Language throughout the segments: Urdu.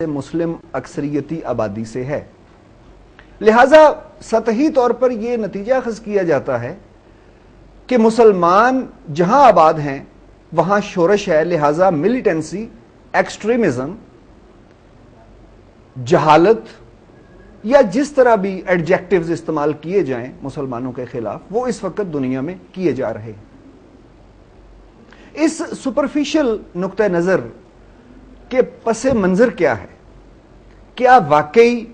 مسلم اکثریتی آبادی سے ہے، لہذا سطحی طور پر یہ نتیجہ اخذ کیا جاتا ہے کہ مسلمان جہاں آباد ہیں وہاں شورش ہے، لہذا ملیٹنسی، ایکسٹریمزم، جہالت یا جس طرح بھی ایڈجیکٹیوز استعمال کیے جائیں مسلمانوں کے خلاف وہ اس وقت دنیا میں کیے جا رہے ہیں۔ اس سپرفیشل نقطہ نظر کے پس منظر کیا ہے؟ کیا واقعی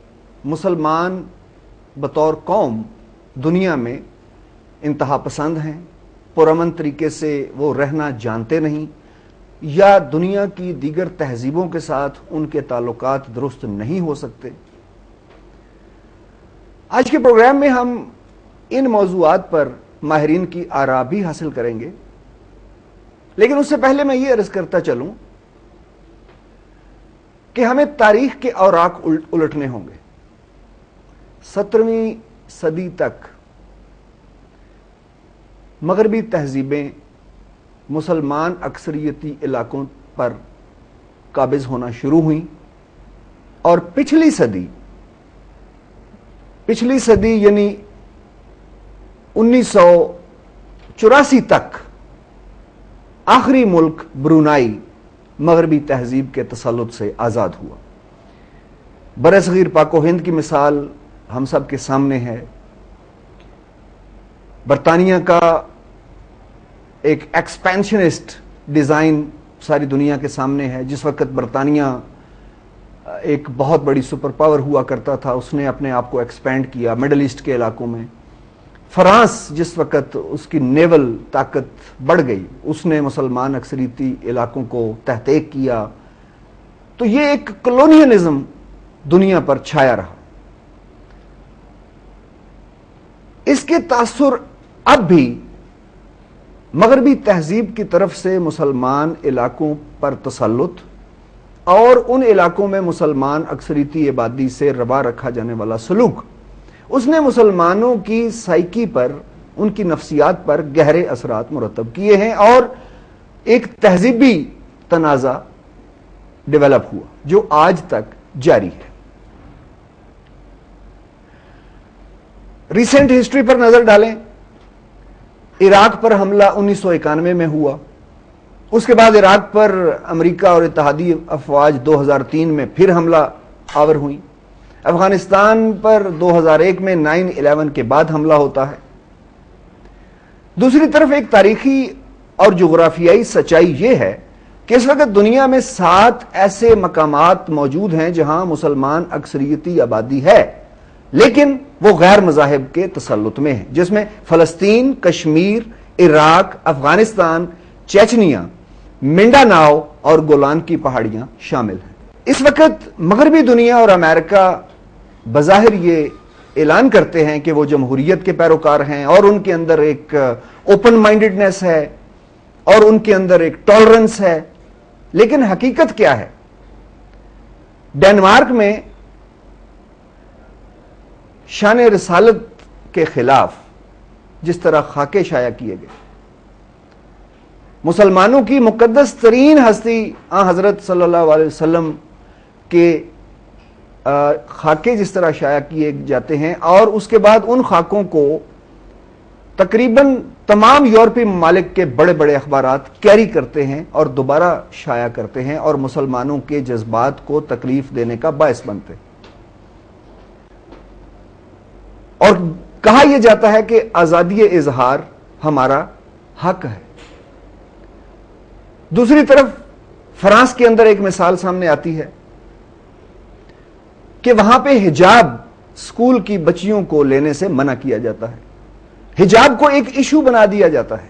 مسلمان بطور قوم دنیا میں انتہا پسند ہیں، پرامن طریقے سے وہ رہنا جانتے نہیں، یا دنیا کی دیگر تہذیبوں کے ساتھ ان کے تعلقات درست نہیں ہو سکتے؟ آج کے پروگرام میں ہم ان موضوعات پر ماہرین کی آراء بھی حاصل کریں گے، لیکن اس سے پہلے میں یہ عرض کرتا چلوں کہ ہمیں تاریخ کے اوراق الٹنے ہوں گے۔ 17ویں صدی تک مغربی تہذیبیں مسلمان اکثریتی علاقوں پر قابض ہونا شروع ہوئیں، اور پچھلی صدی یعنی 1984 تک آخری ملک برونائی مغربی تہذیب کے تسلط سے آزاد ہوا۔ برصغیر پاک و ہند کی مثال ہم سب کے سامنے ہے۔ برطانیہ کا ایک ایکسپینشنسٹ ڈیزائن ساری دنیا کے سامنے ہے۔ جس وقت برطانیہ ایک بہت بڑی سپر پاور ہوا کرتا تھا، اس نے اپنے آپ کو ایکسپینڈ کیا مڈل ایسٹ کے علاقوں میں۔ فرانس جس وقت اس کی نیول طاقت بڑھ گئی، اس نے مسلمان اکثریتی علاقوں کو تحقیق کیا۔ تو یہ ایک کلونیلزم دنیا پر چھایا رہا۔ اس کے تاثر اب بھی مغربی تہذیب کی طرف سے مسلمان علاقوں پر تسلط اور ان علاقوں میں مسلمان اکثریتی آبادی سے روا رکھا جانے والا سلوک، اس نے مسلمانوں کی سائیکی پر، ان کی نفسیات پر گہرے اثرات مرتب کیے ہیں، اور ایک تہذیبی تنازع ڈیولپ ہوا جو آج تک جاری ہے۔ ریسنٹ ہسٹری پر نظر ڈالیں۔ عراق پر حملہ 1991 میں ہوا، اس کے بعد عراق پر امریکہ اور اتحادی افواج 2003 میں پھر حملہ آور ہوئی۔ افغانستان پر 2001 میں 9/11 کے بعد حملہ ہوتا ہے۔ دوسری طرف ایک تاریخی اور جغرافیائی سچائی یہ ہے کہ اس وقت دنیا میں 7 ایسے مقامات موجود ہیں جہاں مسلمان اکثریتی آبادی ہے، لیکن وہ غیر مذاہب کے تسلط میں ہے، جس میں فلسطین، کشمیر، عراق، افغانستان، چیچنیا، منڈاناؤ اور گولان کی پہاڑیاں شامل ہیں۔ اس وقت مغربی دنیا اور امریکہ بظاہر یہ اعلان کرتے ہیں کہ وہ جمہوریت کے پیروکار ہیں، اور ان کے اندر ایک اوپن مائنڈڈنس ہے اور ان کے اندر ایک ٹالرنس ہے، لیکن حقیقت کیا ہے؟ ڈنمارک میں شان رسالت کے خلاف جس طرح خاکے شائع کیے گئے، مسلمانوں کی مقدس ترین ہستی حضرت صلی اللہ علیہ وسلم کے خاکے جس طرح شائع کیے جاتے ہیں، اور اس کے بعد ان خاکوں کو تقریباً تمام یورپی ممالک کے بڑے بڑے اخبارات کیری کرتے ہیں اور دوبارہ شائع کرتے ہیں، اور مسلمانوں کے جذبات کو تکلیف دینے کا باعث بنتے ہیں، اور کہا یہ جاتا ہے کہ آزادی اظہار ہمارا حق ہے۔ دوسری طرف فرانس کے اندر ایک مثال سامنے آتی ہے کہ وہاں پہ حجاب اسکول کی بچیوں کو لینے سے منع کیا جاتا ہے، حجاب کو ایک ایشو بنا دیا جاتا ہے۔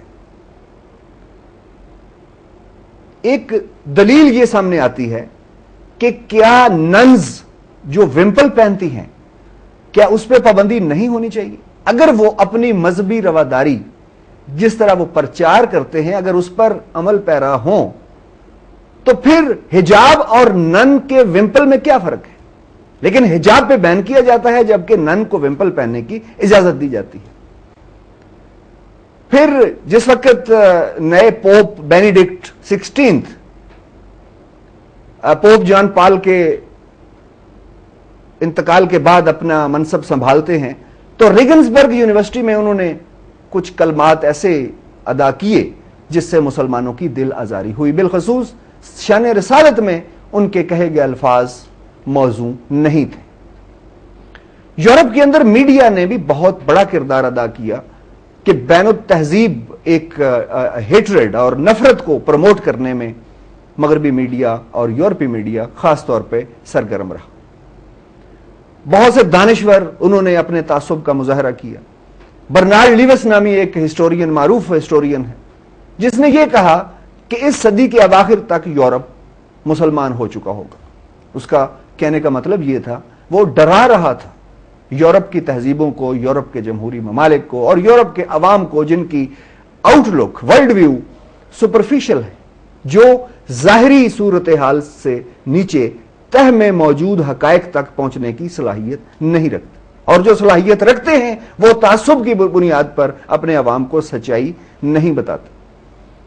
ایک دلیل یہ سامنے آتی ہے کہ کیا ننز جو ومپل پہنتی ہیں، کیا اس پہ پابندی نہیں ہونی چاہیے؟ اگر وہ اپنی مذہبی رواداری جس طرح وہ پرچار کرتے ہیں اگر اس پر عمل پیرا ہوں تو پھر حجاب اور نن کے ومپل میں کیا فرق ہے؟ لیکن حجاب پہ بین کیا جاتا ہے جبکہ نن کو ومپل پہننے کی اجازت دی جاتی ہے۔ پھر جس وقت نئے پوپ بینیڈکٹ 16 پوپ جان پال کے انتقال کے بعد اپنا منصب سنبھالتے ہیں تو ریگنسبرگ یونیورسٹی میں انہوں نے کچھ کلمات ایسے ادا کیے جس سے مسلمانوں کی دل آزاری ہوئی. بالخصوص شان رسالت میں ان کے کہے گئے الفاظ موزوں نہیں تھے. یورپ کے اندر میڈیا نے بھی بہت بڑا کردار ادا کیا کہ بین التہذیب ایک ہیٹریڈ اور نفرت کو پروموٹ کرنے میں مغربی میڈیا اور یورپی میڈیا خاص طور پہ سرگرم رہا. بہت سے دانشور انہوں نے اپنے تعصب کا مظاہرہ کیا. برنارڈ لیوس نامی ایک ہسٹورین، معروف ہسٹورین ہے، جس نے یہ کہا کہ اس صدی کے اواخر تک یورپ مسلمان ہو چکا ہوگا. اس کا کہنے کا مطلب یہ تھا، وہ ڈرا رہا تھا یورپ کی تہذیبوں کو، یورپ کے جمہوری ممالک کو اور یورپ کے عوام کو، جن کی آؤٹ لک، ورلڈ ویو سپرفیشل ہے، جو ظاہری صورتحال سے نیچے تہ میں موجود حقائق تک پہنچنے کی صلاحیت نہیں رکھتے، اور جو صلاحیت رکھتے ہیں وہ تعصب کی بنیاد پر اپنے عوام کو سچائی نہیں بتاتے.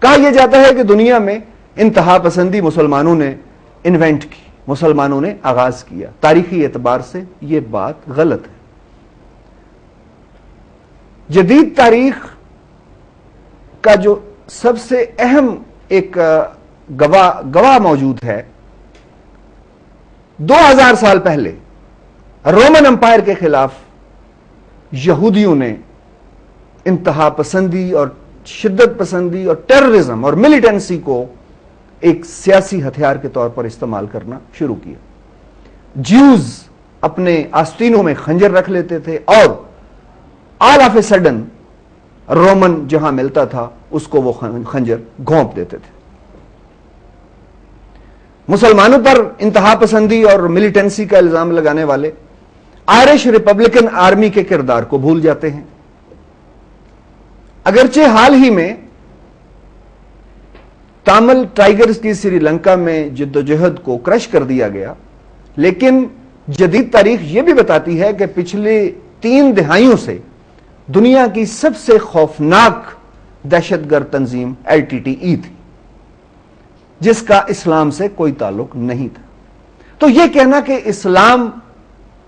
کہا یہ جاتا ہے کہ دنیا میں انتہا پسندی مسلمانوں نے انوینٹ کی، مسلمانوں نے آغاز کیا. تاریخی اعتبار سے یہ بات غلط ہے. جدید تاریخ کا جو سب سے اہم ایک گواہ موجود ہے، 2000 سال پہلے رومن امپائر کے خلاف یہودیوں نے انتہا پسندی اور شدت پسندی اور ٹیررزم اور ملیٹنسی کو ایک سیاسی ہتھیار کے طور پر استعمال کرنا شروع کیا. جیوز اپنے آستینوں میں خنجر رکھ لیتے تھے اور all of a sudden Roman جہاں ملتا تھا اس کو وہ خنجر گھونپ دیتے تھے. مسلمانوں پر انتہا پسندی اور ملیٹنسی کا الزام لگانے والے آئرش ریپبلکن آرمی کے کردار کو بھول جاتے ہیں. اگرچہ حال ہی میں تامل ٹائیگرز کی سری لنکا میں جدوجہد کو کرش کر دیا گیا، لیکن جدید تاریخ یہ بھی بتاتی ہے کہ پچھلے 3 دہائیوں سے دنیا کی سب سے خوفناک دہشت گرد تنظیم LTTE تھی، جس کا اسلام سے کوئی تعلق نہیں تھا. تو یہ کہنا کہ اسلام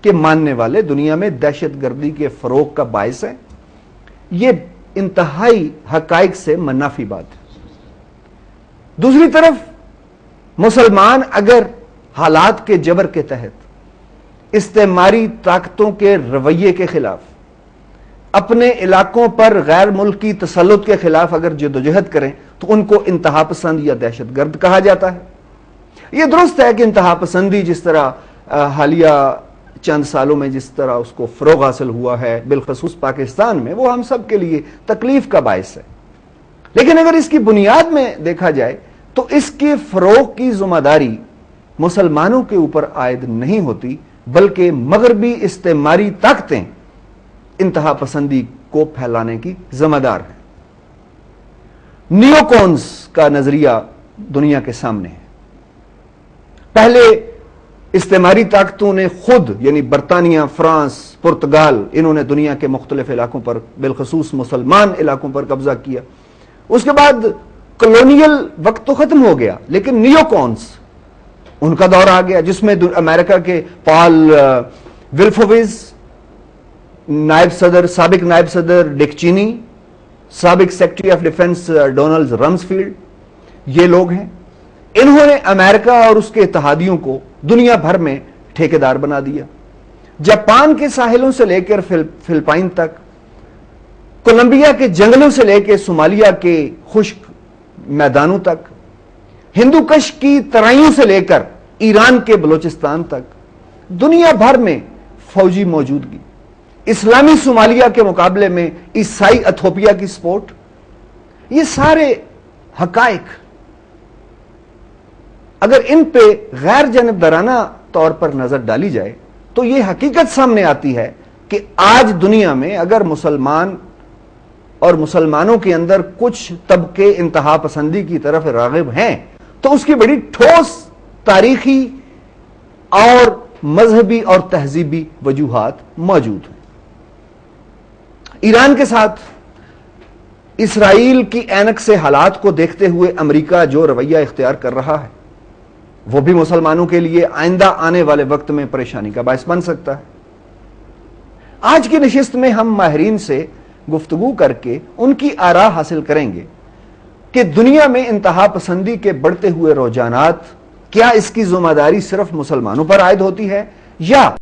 کے ماننے والے دنیا میں دہشت گردی کے فروغ کا باعث ہے، یہ انتہائی حقائق سے منافی بات ہے. دوسری طرف مسلمان اگر حالات کے جبر کے تحت استعماری طاقتوں کے رویے کے خلاف، اپنے علاقوں پر غیر ملکی تسلط کے خلاف اگر جدوجہد کریں تو ان کو انتہا پسند یا دہشت گرد کہا جاتا ہے. یہ درست ہے کہ انتہا پسندی جس طرح حالیہ چند سالوں میں جس طرح اس کو فروغ حاصل ہوا ہے، بالخصوص پاکستان میں، وہ ہم سب کے لیے تکلیف کا باعث ہے. لیکن اگر اس کی بنیاد میں دیکھا جائے تو اس کے فروغ کی ذمہ داری مسلمانوں کے اوپر عائد نہیں ہوتی، بلکہ مغربی استعماری طاقتیں انتہا پسندی کو پھیلانے کی ذمہ دار ہیں. نیوکونز کا نظریہ دنیا کے سامنے ہے. پہلے استعماری طاقتوں نے خود، یعنی برطانیہ، فرانس، پرتگال، انہوں نے دنیا کے مختلف علاقوں پر، بالخصوص مسلمان علاقوں پر قبضہ کیا. اس کے بعد کلونیل وقت تو ختم ہو گیا، لیکن نیوکونز ان کا دور آ گیا، جس میں امریکہ کے پال ولفویز، سابق نائب صدر ڈک چینی، سابق secretary of defence Donald Rumsfeld, یہ لوگ ہیں. انہوں نے امریکہ اور اس کے اتحادیوں کو دنیا بھر میں ٹھیکیدار بنا دیا. جاپان کے ساحلوں سے لے کر فلپائن تک، کولمبیا کے جنگلوں سے لے کے صومالیہ کے خشک میدانوں تک، ہندو کش کی ترائیوں سے لے کر ایران کے بلوچستان تک، دنیا بھر میں فوجی موجودگی. اسلامی صومالیہ کے مقابلے میں عیسائی ایتھوپیا کی سپورٹ. یہ سارے حقائق اگر ان پہ غیر جانبدارانہ طور پر نظر ڈالی جائے تو یہ حقیقت سامنے آتی ہے کہ آج دنیا میں اگر مسلمان اور مسلمانوں کے اندر کچھ طبقے انتہا پسندی کی طرف راغب ہیں تو اس کی بڑی ٹھوس تاریخی اور مذہبی اور تہذیبی وجوہات موجود ہیں. ایران کے ساتھ اسرائیل کی اینک سے حالات کو دیکھتے ہوئے امریکہ جو رویہ اختیار کر رہا ہے، وہ بھی مسلمانوں کے لیے آئندہ آنے والے وقت میں پریشانی کا باعث بن سکتا ہے۔ آج کی نشست میں ہم ماہرین سے گفتگو کر کے ان کی آراء حاصل کریں گے کہ دنیا میں انتہا پسندی کے بڑھتے ہوئے رجحانات، کیا اس کی ذمہ داری صرف مسلمانوں پر عائد ہوتی ہے یا